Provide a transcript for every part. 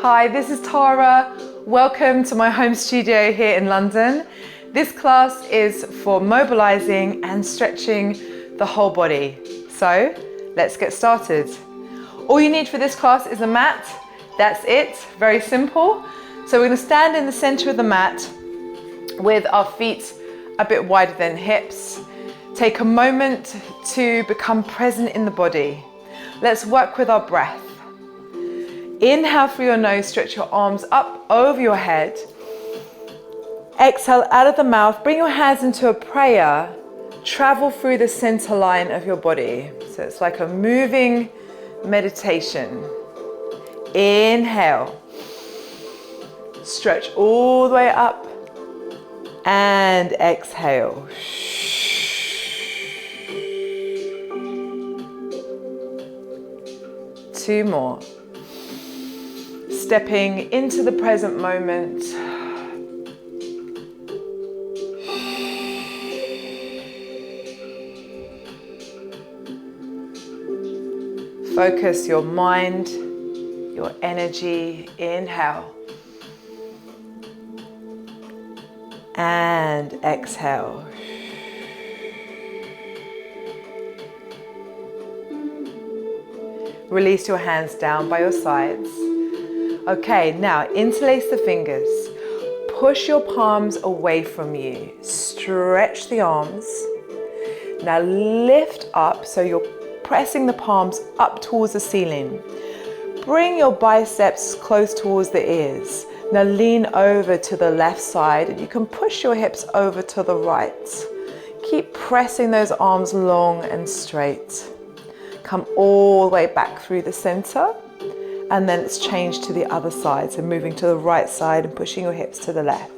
Hi, this is Tara. Welcome to my home studio here in London. This class is for mobilizing and stretching the whole body. So let's get started. All you need for this class is a mat. That's it, very simple. So we're going to stand in the center of the mat with our feet a bit wider than hips. Take a moment to become present in the body. Let's work with our breath. Inhale through your nose, stretch your arms up over your head. Exhale out of the mouth, bring your hands into a prayer. Travel through the center line of your body. So it's like a moving meditation. Inhale. Stretch all the way up. And exhale. Two more. Stepping into the present moment. Focus your mind, your energy. Inhale. And exhale. Release your hands down by your sides. Okay, now interlace the fingers. Push your palms away from you. Stretch the arms. Now lift up so you're pressing the palms up towards the ceiling. Bring your biceps close towards the ears. Now lean over to the left side and you can push your hips over to the right. Keep pressing those arms long and straight. Come all the way back through the center and then let's change to the other side. So moving to the right side and pushing your hips to the left.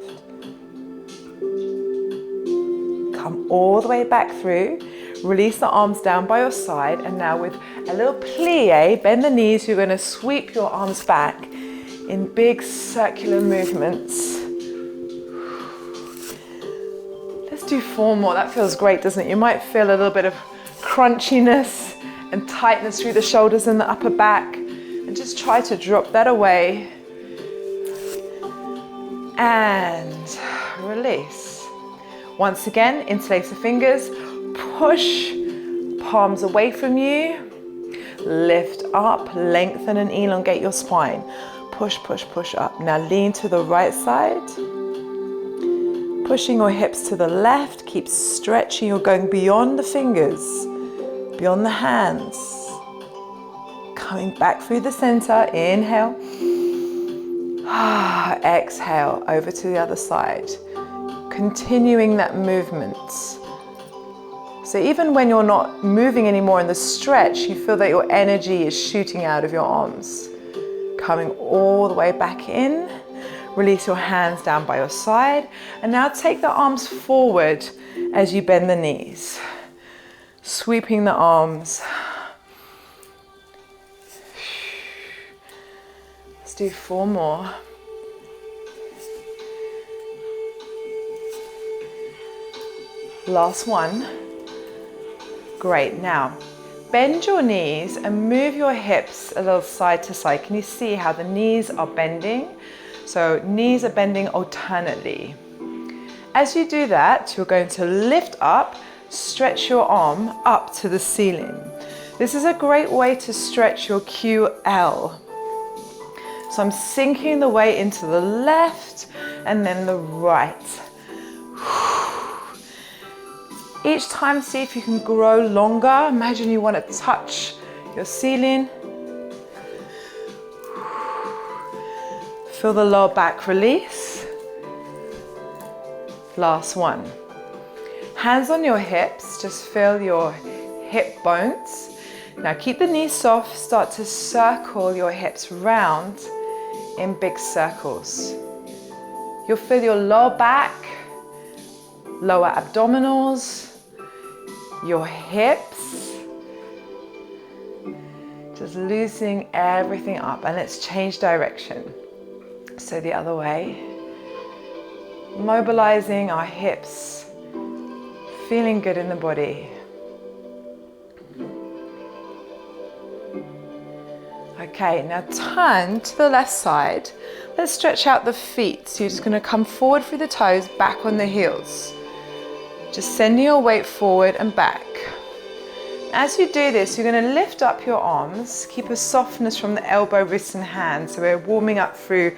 Come all the way back through. Release the arms down by your side and now with a little plie, bend the knees, you're going to sweep your arms back in big circular movements. Let's do 4 more. That feels great, doesn't it? You might feel a little bit of crunchiness and tightness through the shoulders and the upper back. And just try to drop that away. And release. Once again, interlace the fingers. Push palms away from you. Lift up, lengthen and elongate your spine. Push, push, push up. Now lean to the right side. Pushing your hips to the left. Keep stretching. You're going beyond the fingers, beyond the hands. Coming back through the center. Inhale. Exhale over to the other side. Continuing that movement. So even when you're not moving anymore in the stretch, you feel that your energy is shooting out of your arms. Coming all the way back in. Release your hands down by your side. And now take the arms forward as you bend the knees. Sweeping the arms. Let's do 4 more. Last one. Great. Now, bend your knees and move your hips a little side to side. Can you see how the knees are bending? So knees are bending alternately. As you do that, you're going to lift up, stretch your arm up to the ceiling. This is a great way to stretch your QL. So I'm sinking the weight into the left and then the right. Each time, see if you can grow longer. Imagine you want to touch your ceiling. Feel the lower back release. Last one. Hands on your hips, just feel your hip bones. Now keep the knees soft, start to circle your hips round in big circles. You'll feel your lower back, lower abdominals, your hips, just loosening everything up. And let's change direction. So the other way, mobilizing our hips, feeling good in the body. Okay, now turn to the left side. Let's stretch out the feet. So you're just going to come forward through the toes, back on the heels. Just sending your weight forward and back. As you do this, you're going to lift up your arms. Keep a softness from the elbow, wrists and hands. So we're warming up through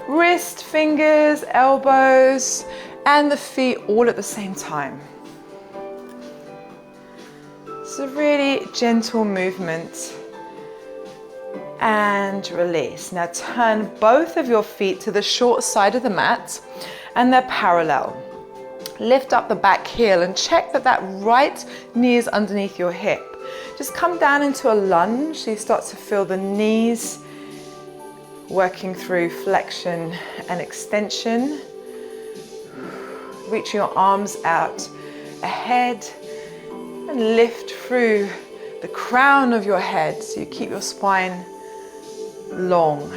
wrist, fingers, elbows, and the feet all at the same time. It's a really gentle movement. And release. Now turn both of your feet to the short side of the mat and they're parallel. Lift up the back heel and check that that right knee is underneath your hip. Just come down into a lunge so you start to feel the knees working through flexion and extension. Reach your arms out ahead and lift through the crown of your head so you keep your spine long.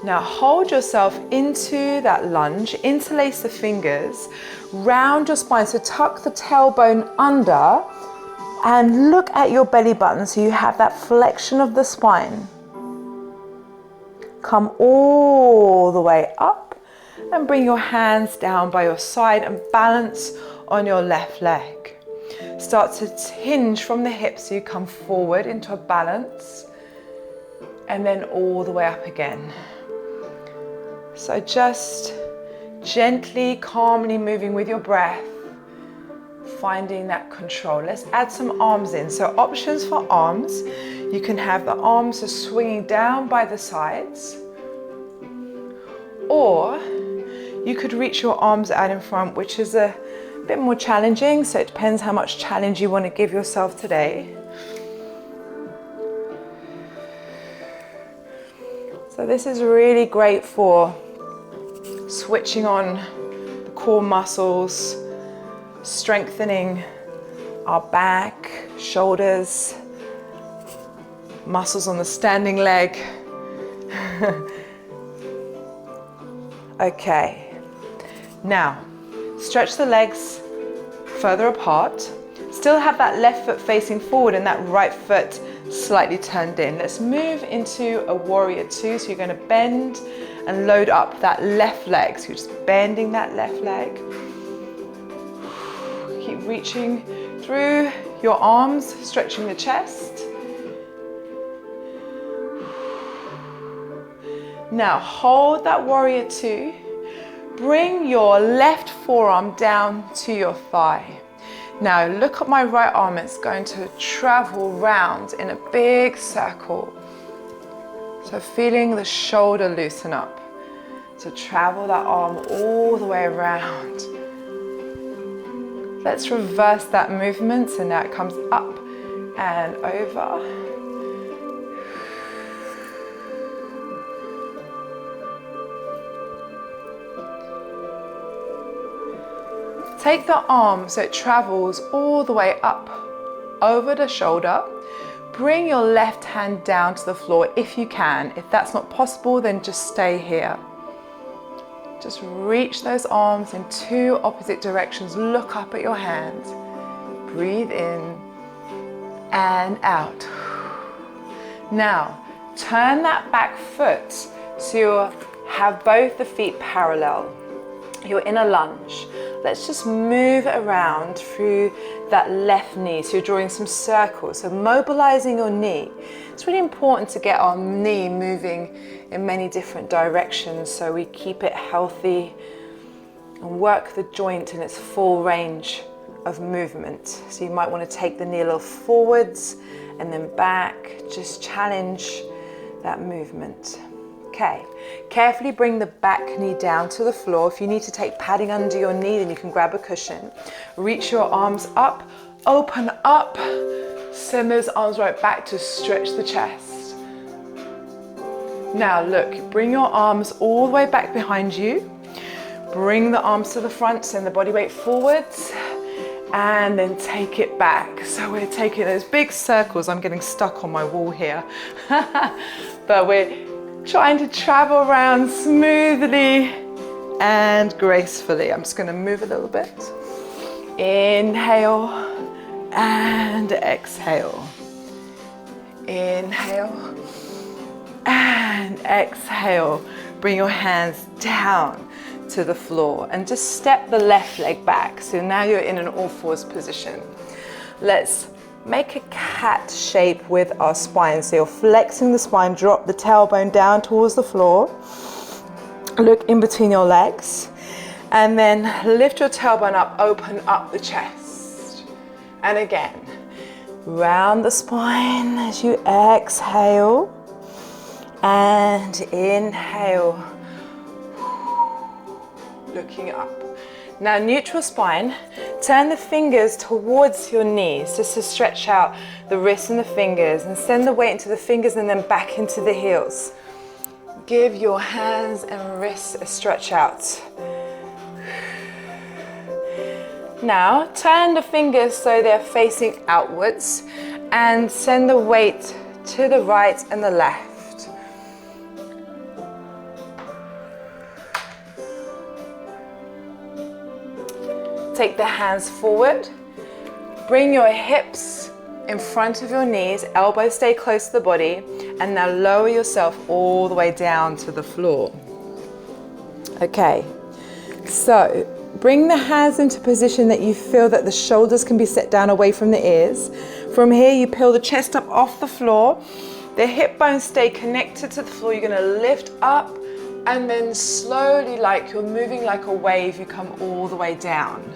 Now hold yourself into that lunge, interlace the fingers, round your spine, so tuck the tailbone under and look at your belly button so you have that flexion of the spine. Come all the way up and bring your hands down by your side and balance on your left leg. Start to hinge from the hips so you come forward into a balance and then all the way up again. So just gently, calmly moving with your breath, finding that control. Let's add some arms in. So options for arms, you can have the arms are swinging down by the sides, or you could reach your arms out in front, which is a bit more challenging, so it depends how much challenge you want to give yourself today. So this is really great for switching on the core muscles, strengthening our back, shoulders, muscles on the standing leg. Okay, now stretch the legs further apart. Still have that left foot facing forward and that right foot slightly turned in. Let's move into a warrior two. So you're going to bend and load up that left leg. So you're just bending that left leg. Keep reaching through your arms, stretching the chest. Now hold that warrior two. Bring your left forearm down to your thigh. Now look at my right arm, it's going to travel round in a big circle. So feeling the shoulder loosen up. So travel that arm all the way around. Let's reverse that movement, so now it comes up and over. Take the arm so it travels all the way up over the shoulder. Bring your left hand down to the floor if you can. If that's not possible, then just stay here. Just reach those arms in two opposite directions. Look up at your hands. Breathe in and out. Now, turn that back foot so you have both the feet parallel. You're in a lunge. Let's just move around through that left knee. So you're drawing some circles. So mobilizing your knee. It's really important to get our knee moving in many different directions so we keep it healthy and work the joint in its full range of movement. So you might want to take the knee a little forwards and then back. Just challenge that movement. Okay, carefully bring the back knee down to the floor. If you need to take padding under your knee, then you can grab a cushion. Reach your arms up, open up, send those arms right back to stretch the chest. Now look, bring your arms all the way back behind you. Bring the arms to the front, send the body weight forwards, and then take it back. So we're taking those big circles. I'm getting stuck on my wall here. But we're trying to travel around smoothly and gracefully. I'm just going to move a little bit. Inhale and exhale. Inhale and exhale. Bring your hands down to the floor and just step the left leg back. So now you're in an all fours position. Let's make a cat shape with our spine. So you're flexing the spine, drop the tailbone down towards the floor. Look in between your legs. And then lift your tailbone up, open up the chest. And again, round the spine as you exhale. And inhale. Looking up. Now neutral spine, turn the fingers towards your knees just to stretch out the wrists and the fingers, and send the weight into the fingers and then back into the heels. Give your hands and wrists a stretch out. Now turn the fingers so they're facing outwards and send the weight to the right and the left. Take the hands forward, bring your hips in front of your knees, elbows stay close to the body, and now lower yourself all the way down to the floor. Okay, so bring the hands into position that you feel that the shoulders can be set down away from the ears. From here, you peel the chest up off the floor, the hip bones stay connected to the floor. You're gonna lift up and then slowly, like you're moving like a wave, you come all the way down.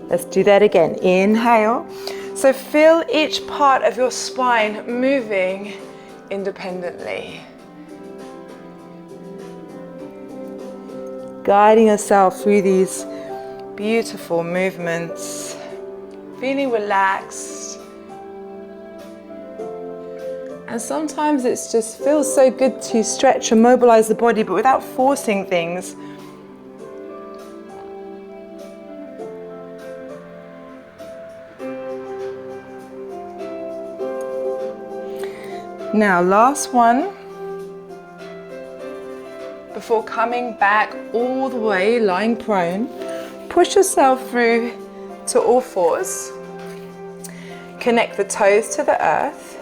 Let's do that again. Inhale. So feel each part of your spine moving independently. Guiding yourself through these beautiful movements. Feeling relaxed. And sometimes it just feels so good to stretch and mobilize the body, but without forcing things. Now, last one. Before coming back all the way, lying prone, push yourself through to all fours. Connect the toes to the earth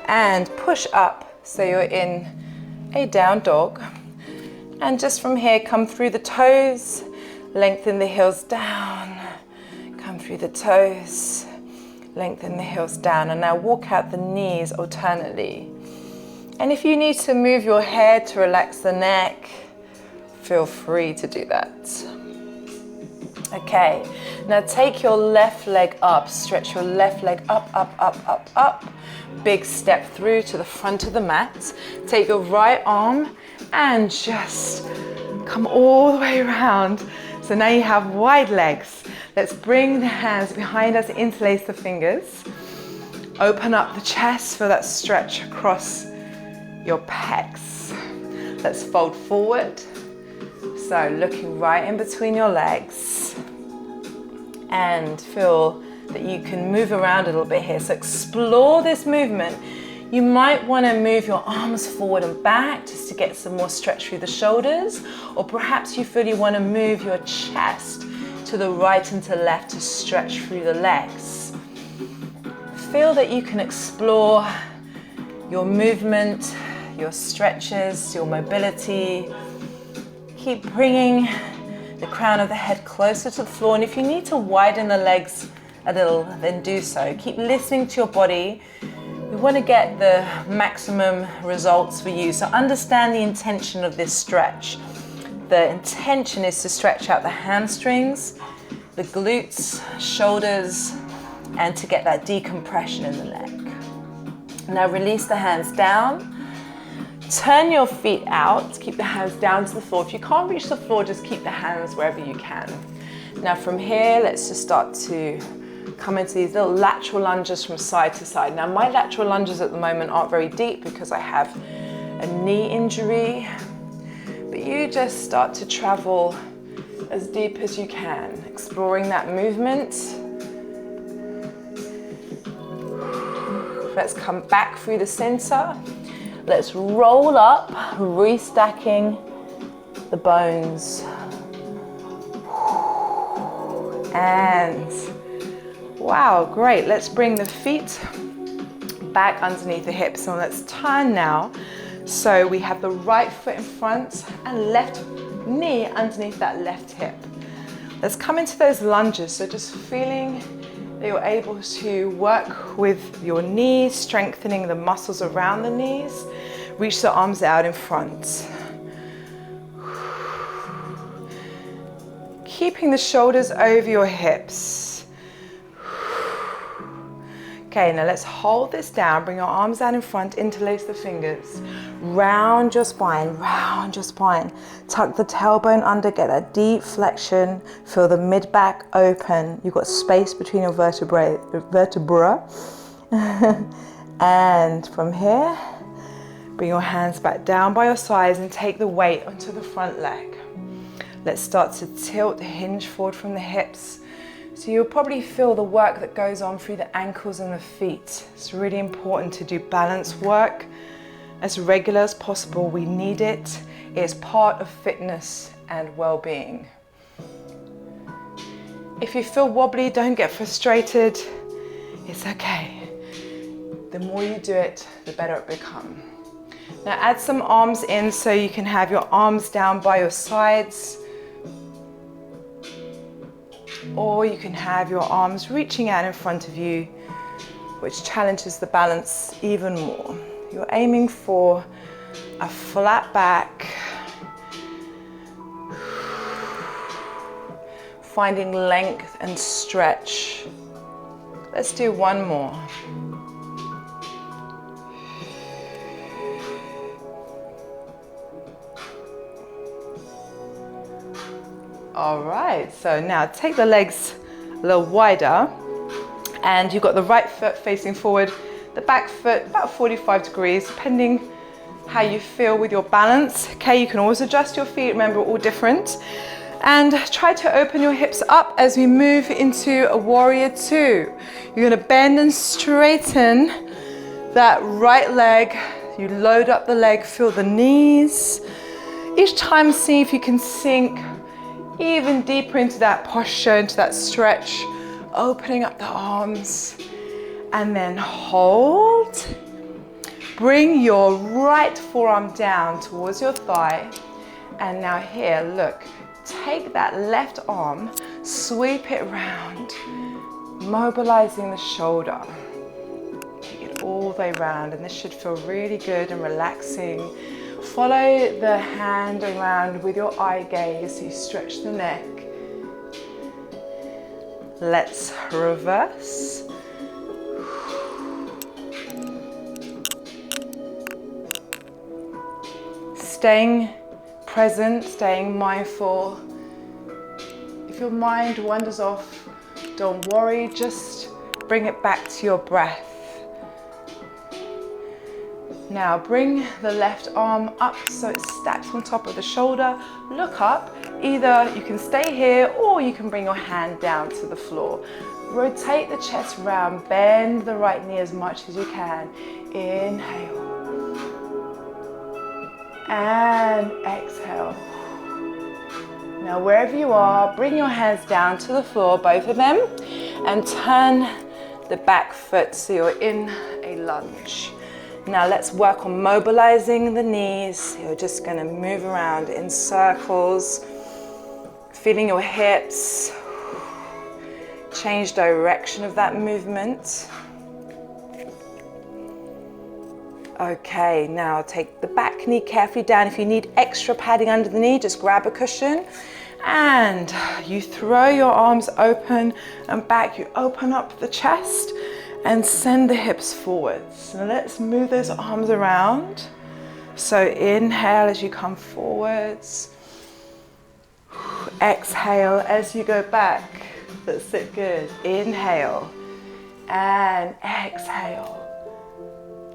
and push up so you're in a down dog. And just from here, come through the toes, lengthen the heels down, come through the toes, lengthen the heels down, and now walk out the knees alternately. And if you need to move your head to relax the neck, feel free to do that. Okay, now take your left leg up, stretch your left leg up, up, up, up, up. Big step through to the front of the mat. Take your right arm and just come all the way around. So now you have wide legs. Let's bring the hands behind us, interlace the fingers. Open up the chest, feel that stretch across your pecs. Let's fold forward. So looking right in between your legs. And feel that you can move around a little bit here. So explore this movement. You might want to move your arms forward and back just to get some more stretch through the shoulders. Or perhaps you feel you want to move your chest to the right and to left to stretch through the legs. Feel that you can explore your movement, your stretches, your mobility. Keep bringing the crown of the head closer to the floor, and if you need to widen the legs a little, then do so. Keep listening to your body. We want to get the maximum results for you, so understand the intention of this stretch. The intention is to stretch out the hamstrings, the glutes, shoulders, and to get that decompression in the neck. Now release the hands down. Turn your feet out, keep the hands down to the floor. If you can't reach the floor, just keep the hands wherever you can. Now from here, let's just start to come into these little lateral lunges from side to side. Now my lateral lunges at the moment aren't very deep because I have a knee injury, but you just start to travel as deep as you can, exploring that movement. Let's come back through the center. Let's roll up, restacking the bones. And wow, great. Let's bring the feet back underneath the hips. So let's turn now. So we have the right foot in front and left knee underneath that left hip. Let's come into those lunges. So just feeling that you're able to work with your knees, strengthening the muscles around the knees. Reach the arms out in front. Keeping the shoulders over your hips. Okay, now let's hold this down. Bring your arms out in front, interlace the fingers. Round your spine, round your spine. Tuck the tailbone under, get that deep flexion. Feel the mid-back open. You've got space between your vertebrae. And from here, bring your hands back down by your sides and take the weight onto the front leg. Let's start to tilt, hinge forward from the hips. So you'll probably feel the work that goes on through the ankles and the feet. It's really important to do balance work as regular as possible. We need it. It's part of fitness and well-being. If you feel wobbly, don't get frustrated. It's okay. The more you do it, the better it becomes. Now add some arms in so you can have your arms down by your sides. Or you can have your arms reaching out in front of you, which challenges the balance even more. You're aiming for a flat back, finding length and stretch. Let's do one more. All right, so now take the legs a little wider and you've got the right foot facing forward, the back foot about 45 degrees, depending how you feel with your balance. Okay, you can always adjust your feet, remember, all different. And try to open your hips up as we move into a warrior two. You're gonna bend and straighten that right leg. You load up the leg, feel the knees. Each time see if you can sink even deeper into that posture, into that stretch, opening up the arms, and then hold. Bring your right forearm down towards your thigh, and now here, look, take that left arm, sweep it round, mobilizing the shoulder. Take it all the way around, and this should feel really good and relaxing. Follow the hand around with your eye gaze, so you stretch the neck. Let's reverse. Staying present, staying mindful. If your mind wanders off, don't worry, just bring it back to your breath. Now bring the left arm up so it stacks on top of the shoulder. Look up. Either you can stay here or you can bring your hand down to the floor. Rotate the chest round, bend the right knee as much as you can. Inhale. And exhale. Now wherever you are, bring your hands down to the floor, both of them, and turn the back foot so you're in a lunge. Now let's work on mobilizing the knees. You're just going to move around in circles, feeling your hips. Change direction of that movement. Okay, now take the back knee carefully down. If you need extra padding under the knee, just grab a cushion. And you throw your arms open and back. You open up the chest and send the hips forwards. Now let's move those arms around. So inhale as you come forwards. Exhale as you go back. That's it, good. Inhale and exhale.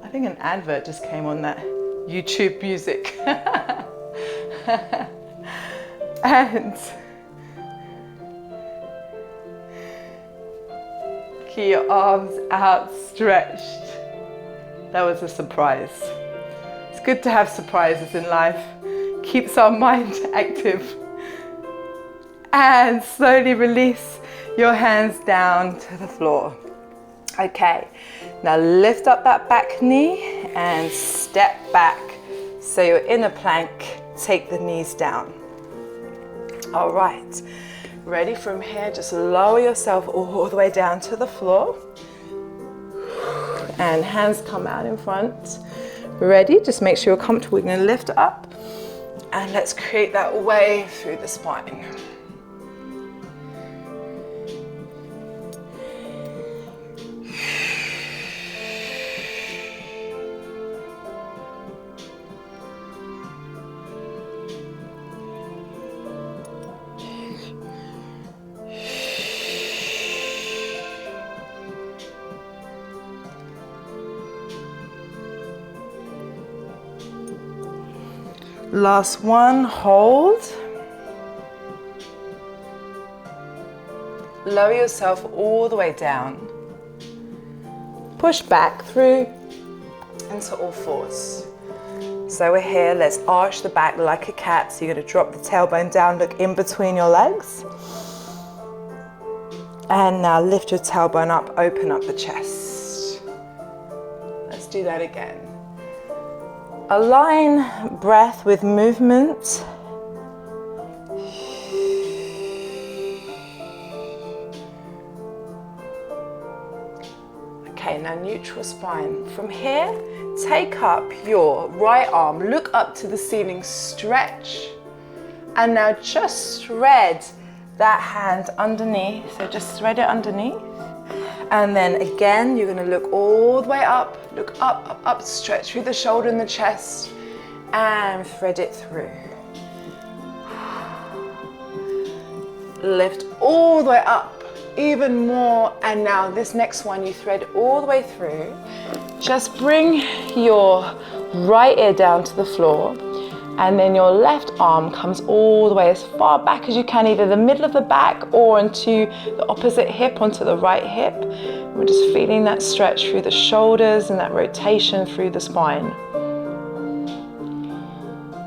I think an advert just came on that YouTube music. And keep your arms outstretched. That was a surprise. It's good to have surprises in life. Keeps our mind active. And slowly release your hands down to the floor. Okay, Now lift up that back knee and step back. So you're in a plank, take the knees down. All right, ready from here, just lower yourself all the way down to the floor. And hands come out in front. Ready, just make sure you're comfortable. We're gonna lift up and let's create that wave through the spine. Last one, hold. Lower yourself all the way down. Push back through into all fours. So we're here, let's arch the back like a cat. So you're gonna drop the tailbone down, look in between your legs. And now lift your tailbone up, open up the chest. Let's do that again. Align breath with movement. Okay, now neutral spine. From here, take up your right arm, look up to the ceiling, stretch. And now just thread that hand underneath. So just thread it underneath. And then again, you're gonna look all the way up, look up, up, up, stretch through the shoulder and the chest, and thread it through. Lift all the way up, even more, and now this next one, you thread all the way through. Just bring your right ear down to the floor, and then your left arm comes all the way as far back as you can, either the middle of the back or into the opposite hip, onto the right hip. We're just feeling that stretch through the shoulders and that rotation through the spine.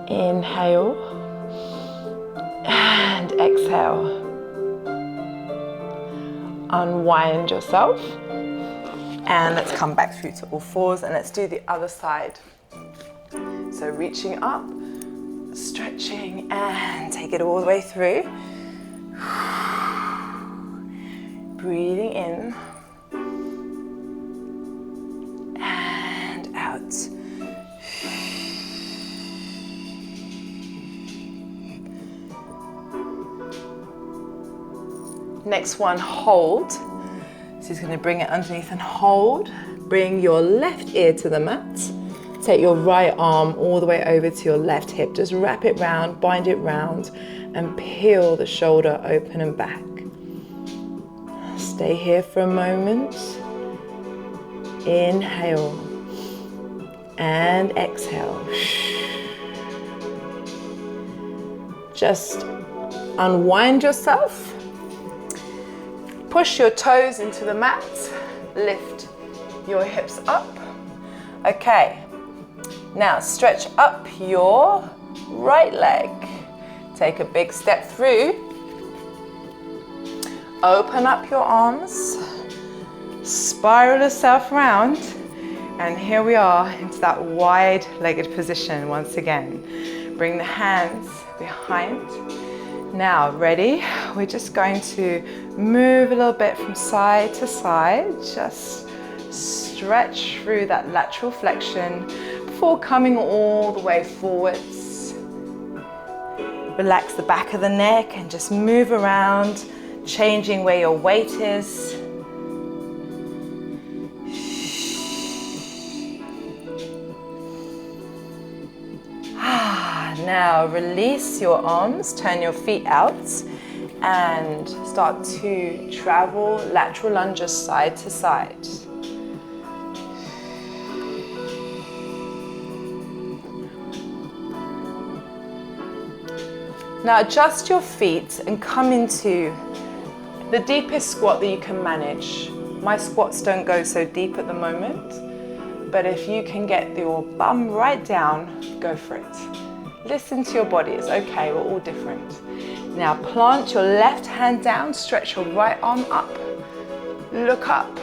Inhale and exhale. Unwind yourself. And let's come back through to all fours and let's do the other side. So reaching up, stretching, and take it all the way through. Breathing in and out. Next one, hold. So he's going to bring it underneath and hold. Bring your left ear to the mat. Take your right arm all the way over to your left hip. Just wrap it round, bind it round, and peel the shoulder open and back. Stay here for a moment. Inhale and exhale. Just unwind yourself. Push your toes into the mat. Lift your hips up. Okay. Now stretch up your right leg. Take a big step through. Open up your arms. Spiral yourself round. And here we are into that wide-legged position once again. Bring the hands behind. Now, ready? We're just going to move a little bit from side to side. Just stretch through that lateral flexion before coming all the way forwards. Relax the back of the neck and just move around, changing where your weight is. Now release your arms, turn your feet out and start to travel lateral lunges side to side. Now adjust your feet and come into the deepest squat that you can manage. My squats don't go so deep at the moment, but if you can get your bum right down, go for it. Listen to your body, it's okay, we're all different. Now plant your left hand down, stretch your right arm up, look up,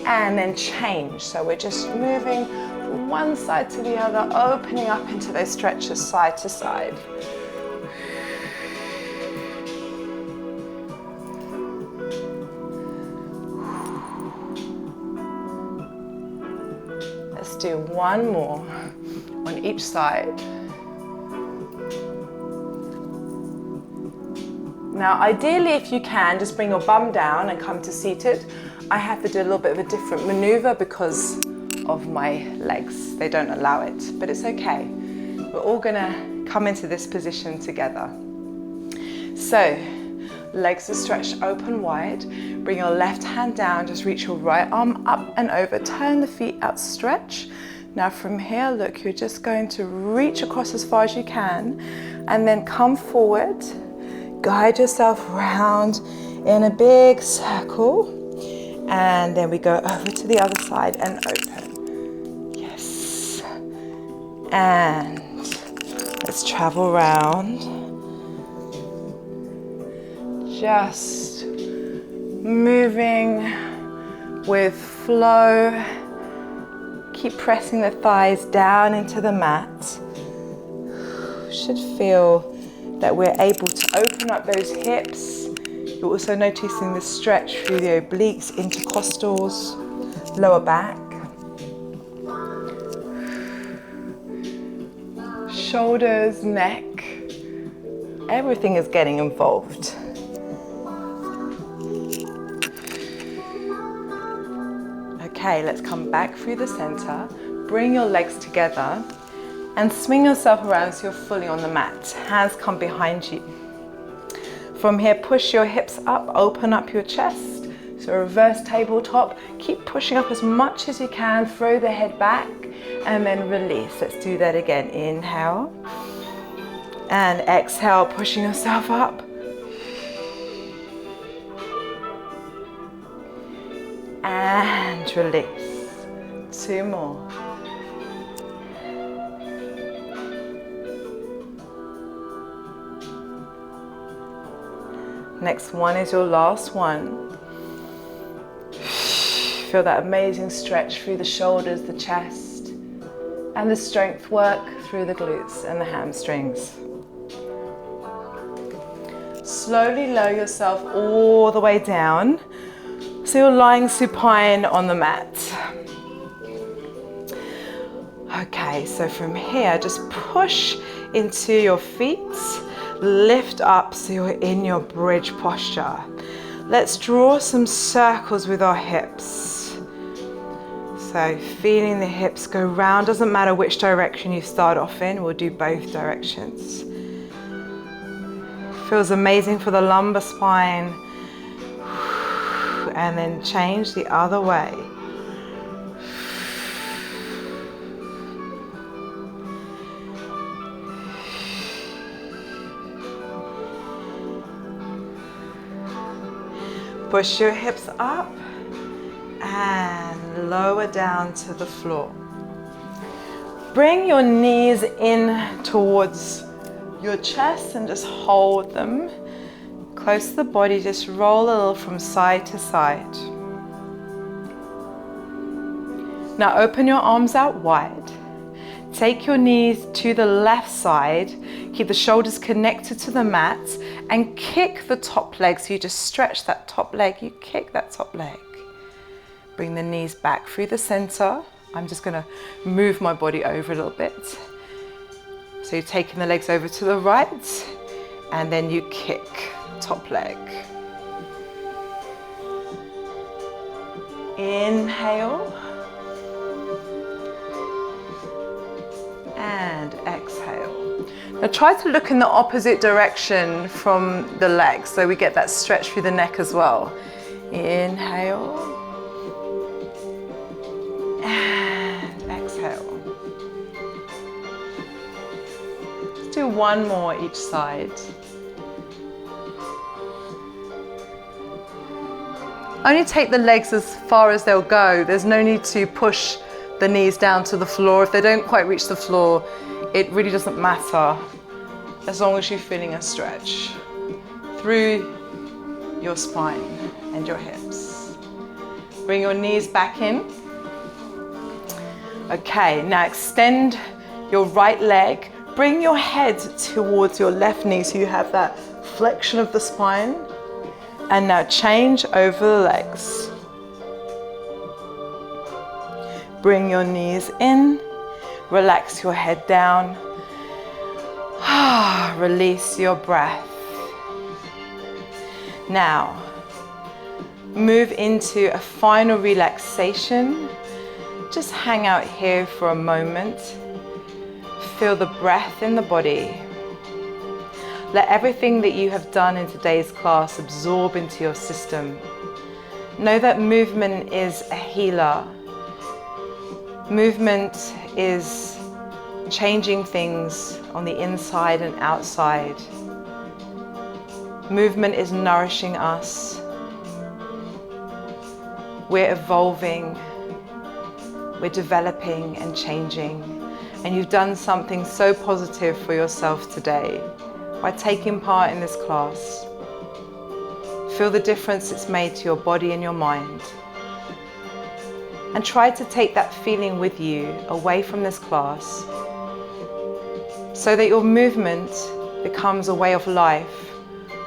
and then change. So we're just moving from one side to the other, opening up into those stretches side to side. Let's do one more on each side. Now, ideally, if you can, just bring your bum down and come to seated. I have to do a little bit of a different maneuver because of my legs. They don't allow it, but it's okay. We're all gonna come into this position together. So, legs are stretched open wide. Bring your left hand down, just reach your right arm up and over. Turn the feet out, stretch. Now from here, look, you're just going to reach across as far as you can and then come forward. Guide yourself around in a big circle, and then we go over to the other side and open. Yes. And let's travel around. Just moving with flow. Keep pressing the thighs down into the mat. Should feel that we're able to open up those hips. You're also noticing the stretch through the obliques, intercostals, lower back. Shoulders, neck, everything is getting involved. Okay, let's come back through the center. Bring your legs together and swing yourself around so you're fully on the mat. Hands come behind you. From here, push your hips up, open up your chest. So reverse tabletop. Keep pushing up as much as you can. Throw the head back and then release. Let's do that again. Inhale and exhale, pushing yourself up. And release. Two more. Next one is your last one. Feel that amazing stretch through the shoulders, the chest, and the strength work through the glutes and the hamstrings. Slowly lower yourself all the way down, so you're lying supine on the mat. Okay, so from here, just push into your feet. Lift up so you're in your bridge posture. Let's draw some circles with our hips. So feeling the hips go round, doesn't matter which direction you start off in, we'll do both directions. Feels amazing for the lumbar spine. And then change the other way. Push your hips up and lower down to the floor. Bring your knees in towards your chest and just hold them. Close to the body, just roll a little from side to side. Now open your arms out wide. Take your knees to the left side, keep the shoulders connected to the mat and kick the top leg. So you just stretch that top leg, you kick that top leg. Bring the knees back through the center. I'm just gonna move my body over a little bit. So you're taking the legs over to the right and then you kick top leg. Inhale. And exhale. Now try to look in the opposite direction from the legs so we get that stretch through the neck as well. Inhale. And exhale. Let's do one more each side. Only take the legs as far as they'll go. There's no need to push the knees down to the floor. If they don't quite reach the floor, it really doesn't matter as long as you're feeling a stretch through your spine and your hips. Bring your knees back in. Okay, now extend your right leg. Bring your head towards your left knee so you have that flexion of the spine. And now change over the legs. Bring your knees in. Relax your head down. Release your breath. Now, move into a final relaxation. Just hang out here for a moment. Feel the breath in the body. Let everything that you have done in today's class absorb into your system. Know that movement is a healer. Movement is changing things on the inside and outside. Movement is nourishing us. We're evolving, we're developing and changing. And you've done something so positive for yourself today by taking part in this class. Feel the difference it's made to your body and your mind. And try to take that feeling with you away from this class so that your movement becomes a way of life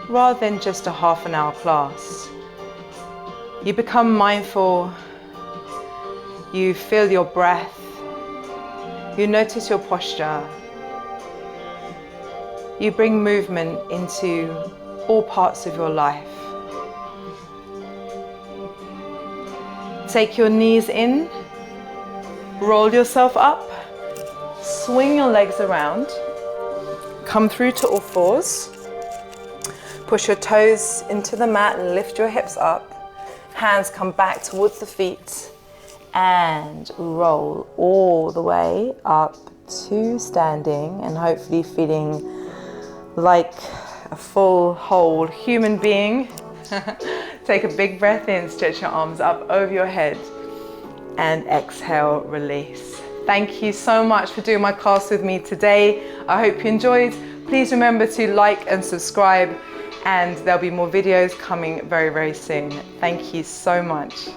rather than just a half-an-hour class. You become mindful, you feel your breath, you notice your posture, you bring movement into all parts of your life. Take your knees in, roll yourself up, swing your legs around, come through to all fours, push your toes into the mat and lift your hips up, hands come back towards the feet and roll all the way up to standing and hopefully feeling like a full, whole human being. Take a big breath in, stretch your arms up over your head and exhale, release. Thank you so much for doing my class with me today. I hope you enjoyed. Please remember to like and subscribe, and there'll be more videos coming very, very soon. Thank you so much.